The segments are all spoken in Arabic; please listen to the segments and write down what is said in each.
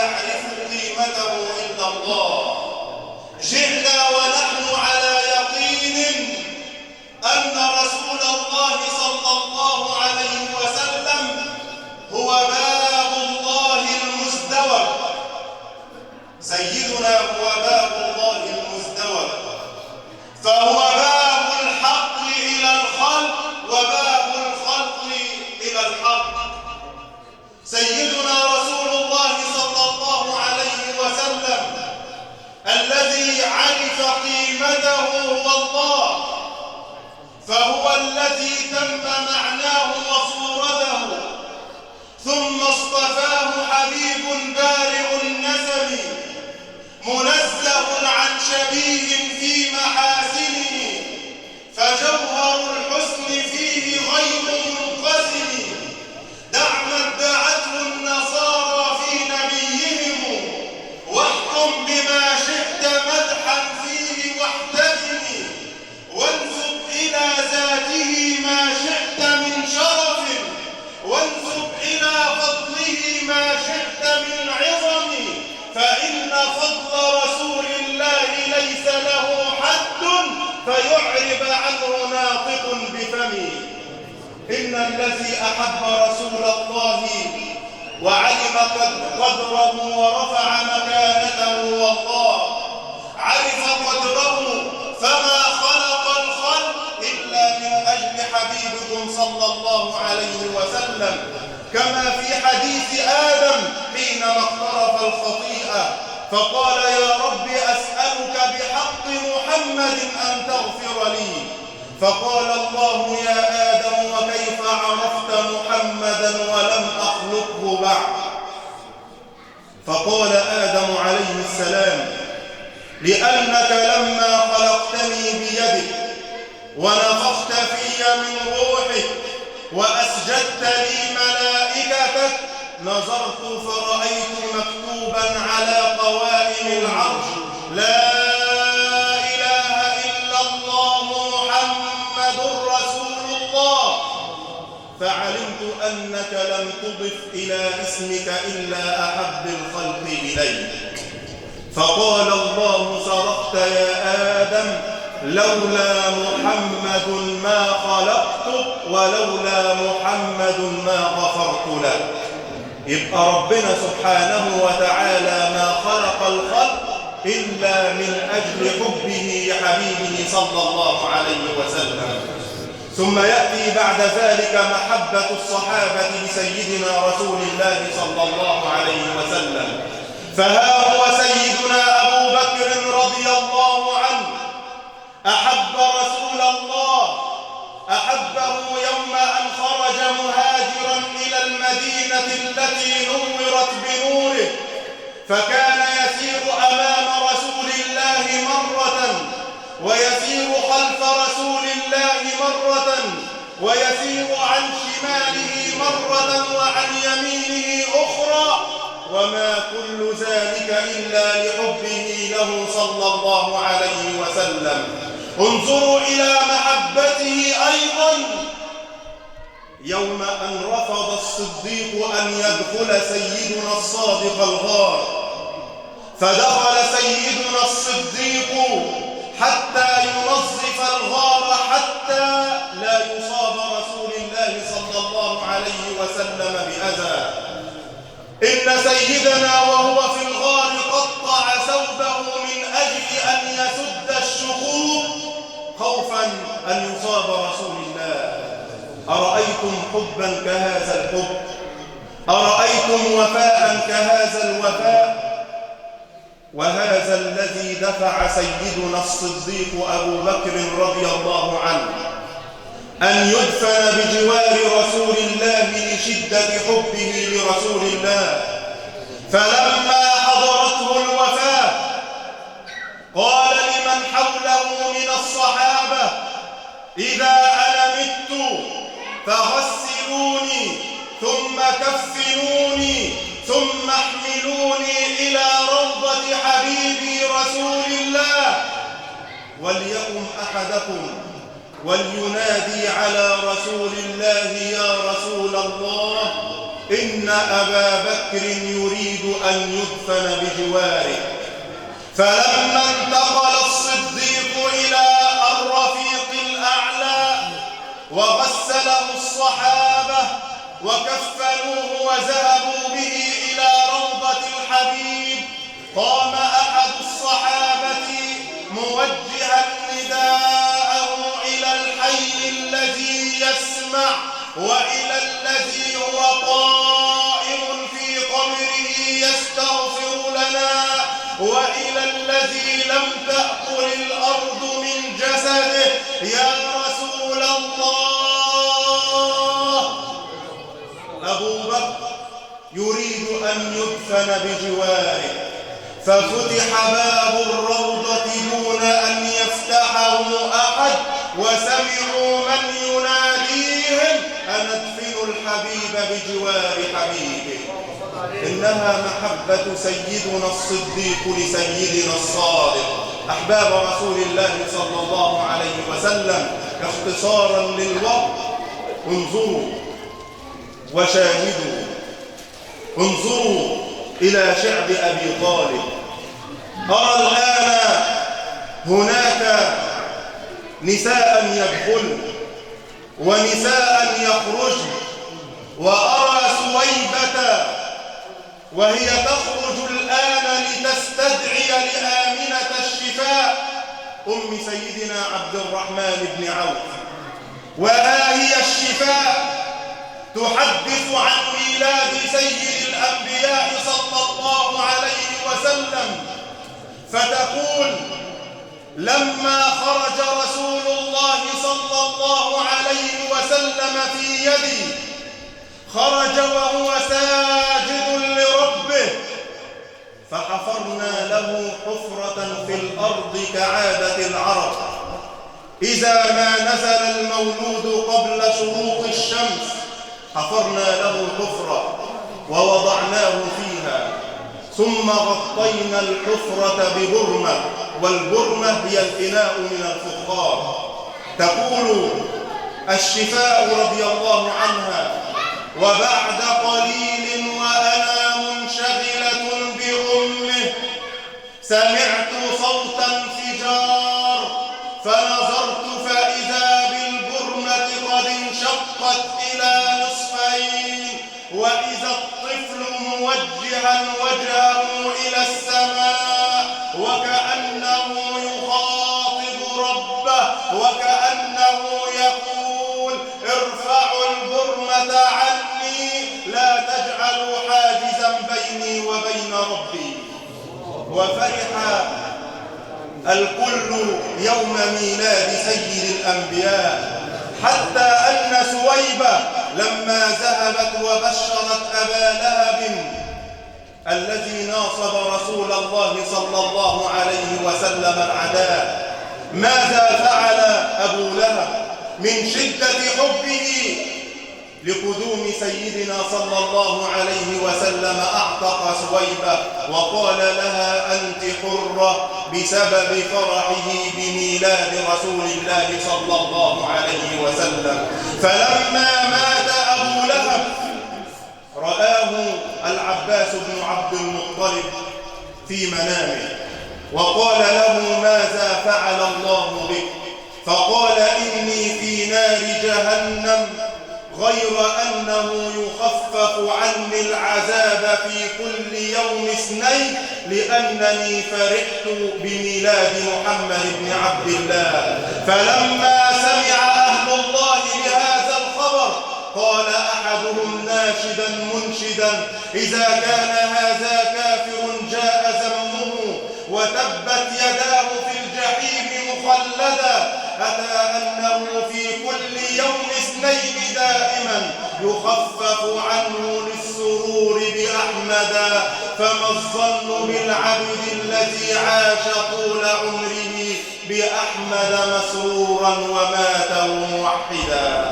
يعرف قيمته إلا الله. جئنا ونحن على يقين أن رسول الله صلى الله عليه وسلم هو باب الله المزدوج. سيدنا هو باب الله المزدوج، فهو باب الحق إلى الخلق وباب الخلق إلى الحق. سيدنا رسول الله صلى الله عليه وسلم الذي عرف قيمته هو الله، فهو الذي تم معناه وصورته، ثم اصطفاه حبيب بارئ النسب منزه عن شبيه في محاسنه، فجوهر الحسن فيه غير منقسم. دع ما ادعته النصارى في نبيهم، واحكم بما شئت مدحا فيه واحتزم، وانسب إلى ذاته ما شئت من شرف، وانسب إلى فضله ما شئت من عظم، فإن فضل رسول الله ليس له حد فيعرب عنه ناطق بفمه. إن الذي أحب رسول الله وعلم قدره ورفع مكانته والله، عرف قدره فما خلق الخلق إلا من أجل حبيبكم صلى الله عليه وسلم، كما في حديث آدم حينما اقترف الخطيئة فقال يا رب أسألك بحق محمد أن تغفر لي، فقال الله يا آدم وكيف عرفت محمدا ولم أخلقه بعد؟ فقال آدم عليه السلام لأنك لما خلقتني بيدك ونفخت في من روحك وأسجدت لي ملائكتك نظرت فرأيت مكتوبا على قوائم العرش لا إله إلا الله محمد رسول الله، فعلمت أنك لم تضف إلى اسمك إلا أحب الخلق إليك. فقال الله صرخت يا آدم لولا محمد ما خلقتك ولولا محمد ما غفرت لك. يبقى ربنا سبحانه وتعالى ما خلق الخلق إلا من أجل حبه حبيبه صلى الله عليه وسلم. ثم يأتي بعد ذلك محبة الصحابة لسيدنا رسول الله صلى الله عليه وسلم، فها هو سيدنا أبو بكر رضي الله عنه أحب رسول الله، أحبه يوم أن خرج مهاجرا إلى المدينة التي نورت بنوره، فكان يسير أمام رسول الله مرة ويسير خلف رسول الله مرة ويسير عن شماله مرة وعن يمينه أخرى، وما كل ذلك إلا لحبه له صلى الله عليه وسلم. انظروا إلى محبته أيضا يوم أن رفض الصديق أن يدخل سيدنا الصادق الغار، فدخل سيدنا الصديق حتى ينظف الغار حتى لا يصاب رسول الله صلى الله عليه وسلم بأذى. إن سيدنا وهو في الغار قطع ثوبه من أجل أن يسد الشقوق خوفا أن يصاب رسول الله. أرأيتم حبا كهذا الحب؟ أرأيتم وفاء كهذا الوفاء؟ وهذا الذي دفع سيدنا الصديق أبو بكر رضي الله عنه أن يدفن بجوار رسول الله لشدة حبه لرسول الله. فلما حضرته الوفاة قال لمن حوله من الصحابة إذا أنا مت فغسلوني ثم كفنوني ثم احملوني إلى روضة حبيبي رسول الله، وليقم أحدكم ولينادي على رسول الله يا رسول الله إن أبا بكر يريد أن يدفن بجواره. فلما انتقل الصديق إلى الرفيق الأعلى وغسله الصحابة وكفنوه وذهبوا به إلى روضة الحبيب، قام أحد الصحابة موجها نداءه إلى الحي الذي يسمع وإلى الذي هو قائم في قبره يستغفر لنا وإلى الذي لم تأكل الأرض من جسده، يا رسول الله. أبو بكر يريد أن يدفن بجواره، ففتح باب الروضة دون أن يفتحه أحد، وسمعوا من يناديهم أن ادفنوا الحبيب بجوار حبيبه. إنها محبة سيدنا الصديق لسيدنا الصادق أحباب رسول الله صلى الله عليه وسلم. اختصارا للوقت، انظروا وشاهدوا، انظروا إلى شعب أبي طالب. أرى الآن هناك نساء يدخلن ونساء يخرجن، وأرى سويبة وهي تخرج الآن لتستدعي لآمنة الشفاء أم سيدنا عبد الرحمن بن عوف، وها هي الشفاء تحدث عن ميلاد سيد الأنبياء صلى الله عليه وسلم، فتقول: لما خرج رسول الله صلى الله عليه وسلم في يدي، خرج وهو ساجد لربه، فحفرنا له حفرة في الأرض كعادة العرب، إذا ما نزل المولود قبل شروق الشمس حفرنا له حفرة ووضعناه فيها، ثم غطينا الحفرة ببرمة، والبرمة هي الإناء من الفخار. تقول الشفاء رضي الله عنها: وبعد قليل وأنا منشغلة بأمه سمعت صوت انفجار، فنظرت فإذا بالبرمة قد انشقت إلى نصفين، وإذا الطفل موجها وجهه إلى السماء وكأنه يخاطب ربه، وكأنه يقول: ارفعوا البرمة عني، لا تجعلوا حاجزا بيني وبين ربي. وفرح الكل يوم ميلاد سيد الأنبياء، حتى أن سويبة لما ذهبت وبشرت أبا لهب الذي ناصب رسول الله صلى الله عليه وسلم العداء، ماذا فعل أبو لهب من شدة حبه لقدوم سيدنا صلى الله عليه وسلم؟ أعتق سويبة وقال لها: أنت حرة بسبب فرحه بميلاد رسول الله صلى الله عليه وسلم. فلما مات أبو لهب رآه العباس بن عبد المطلب في منامه وقال له: ماذا فعل الله بك؟ فقال: إني في نار جهنم، غير أنه يخفف عني العذاب في كل يوم 2 لأنني فرحت بميلاد محمد بن عبد الله. فلما سمع أهل الله بهذا الخبر قال أحدهم ناشدا منشدا: إذا كان هذا كافر جاء ذمه وتبت يداه في الجحيم مخلدا، أتى أنه في كل يوم 2 دائما يخفف عنه للسرور بأحمد، فما الظن بالعبد الذي عاش طول عمره بأحمد مسرورا ومات موحدا.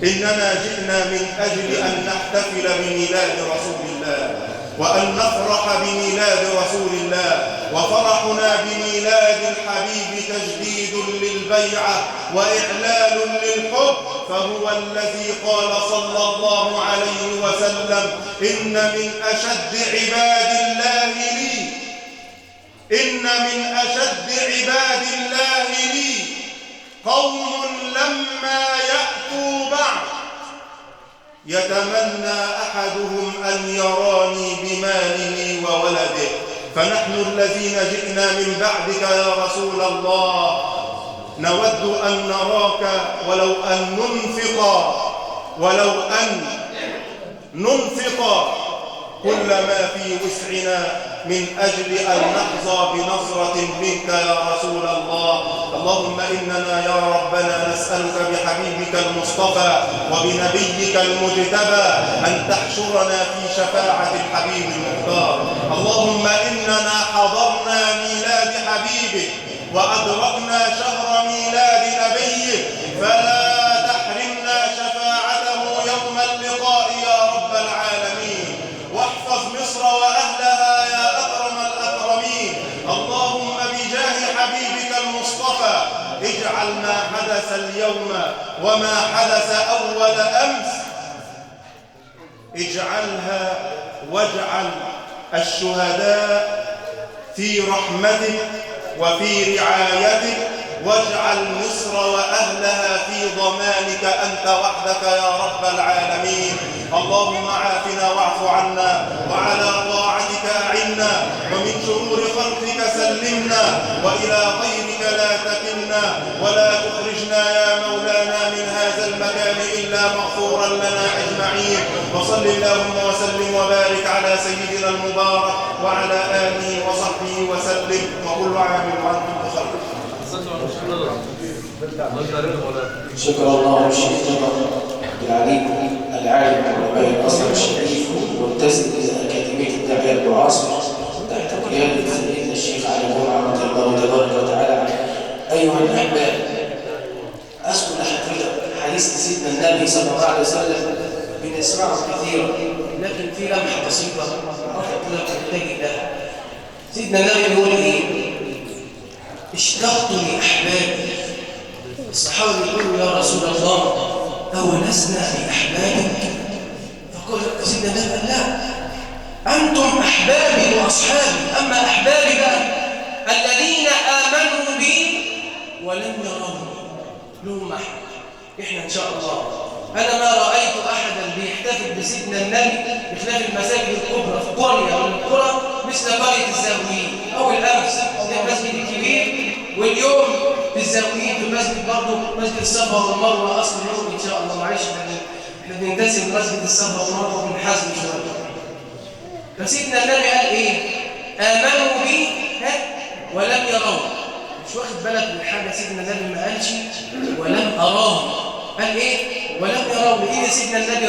إننا جئنا من أجل أن نحتفل بميلاد رسول الله وأن نفرح بميلاد رسول الله، وفرحنا بميلاد الحبيب تجديد للبيعة وإعلان للحب، فهو الذي قال صلى الله عليه وسلم: إن من أشد عباد الله لي قوم لما يأتوا بعد يتمنى أحدهم أن يراني بماله وولده. فنحن الذين جئنا من بعدك يا رسول الله نود أن نراك ولو أن ننفق كل ما في وسعنا من أجل أن نحظى بنظرة منك يا رسول الله. اللهم إننا يا ربنا نسألك بحبيبك المصطفى وبنبيك المجتبى أن تحشرنا في شفاعة الحبيب المختار. اللهم إننا حضرنا ميلاد حبيبك وأدركنا شهر ميلاد نبيك، فلا تحرمنا شفاعته يوم اللقاء يا رب العالمين. واحفظ مصر وأهلها يا أكرم الأكرمين. اللهم بجاه حبيبك المصطفى اجعل ما حدث اليوم وما حدث أول أمس اجعلها واجعل الشهداء في رحمتك وفي رعايتك، واجعل مصر وأهلها في ضمانك أنت وحدك يا رب العالمين. اللهم عافنا واعف عنا وعلى طاعتك أعنا ومن شرور خلقك سلمنا وإلى غيرك لا تكلنا ولا تخرجنا يا مولانا من هذا المكان إلا مغفورا لنا أجمعين. وصل اللهم وسلم وبارك على سيدنا المبارك وعلى آله وصحبه وسلم، وكل عام وأنتم بخير. شكر الله الشيخ العليم العالم العلماء الأصغر الشريف والملتزم بأكاديمية التربية المعاصر تحت قيادة سيدنا الشيخ علي رحمة الله تبارك وتعالى. أيها الأحباب، أذكر لحضرتك حديث سيدنا النبي صلى الله عليه وسلم بنسمعه كثيرا، لكن في لمحة بسيطة أفضل تحتاج لها. سيدنا النبي يقول إيه؟ اشتقت لأحبابي. الصحابة يقولوا يا رسول الله أولسنا بأحبابك؟ فقال سيدنا النبي لا، أنتم أحبابي وأصحابي، أما أحبابي بقى الذين آمنوا بي ولم يروني لهم أحد. إحنا إن شاء الله أنا ما رأيت أحدا بيحتفل بسيدنا النبي بخلاف المساجد الكبرى في قرية من القرى مثل قرية الزاويين أو الأمس المسجد الكبير، واليوم في الزاويين في المسجد برضه مسجد الصفا والمروة. أصل اليوم إن شاء الله معلش احنا بننتسب لمسجد الصفا والمروة وبنحاسب شوية. فسيدنا النبي قال إيه؟ آمنوا بي ولم يروا. مش واخد بالك من حاجة؟ سيدنا النبي ما قالش ولم أراهم، قال إيه؟ ولم يروا. لإن سيدنا النبي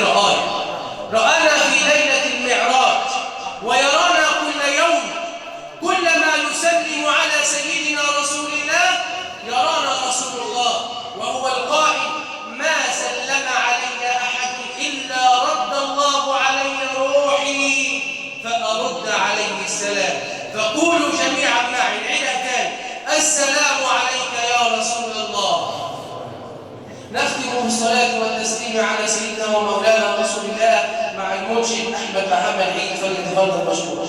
رآنا في ليلة المعراج ويرانا كل يوم، كلما نسلم على سيدنا رسول الله يرانا رسول الله، وهو القائل ما سلم علي أحد إلا رد الله علي روحي فأرد عليه السلام. فقولوا جميعا معي العدة تاني: السلام عليك يا رسول الله. نختم بالصلاة والتسليم على سيدنا ومولانا رسول الله مع المنشد أحمد محمد عيد، فليتفضل مشكورا.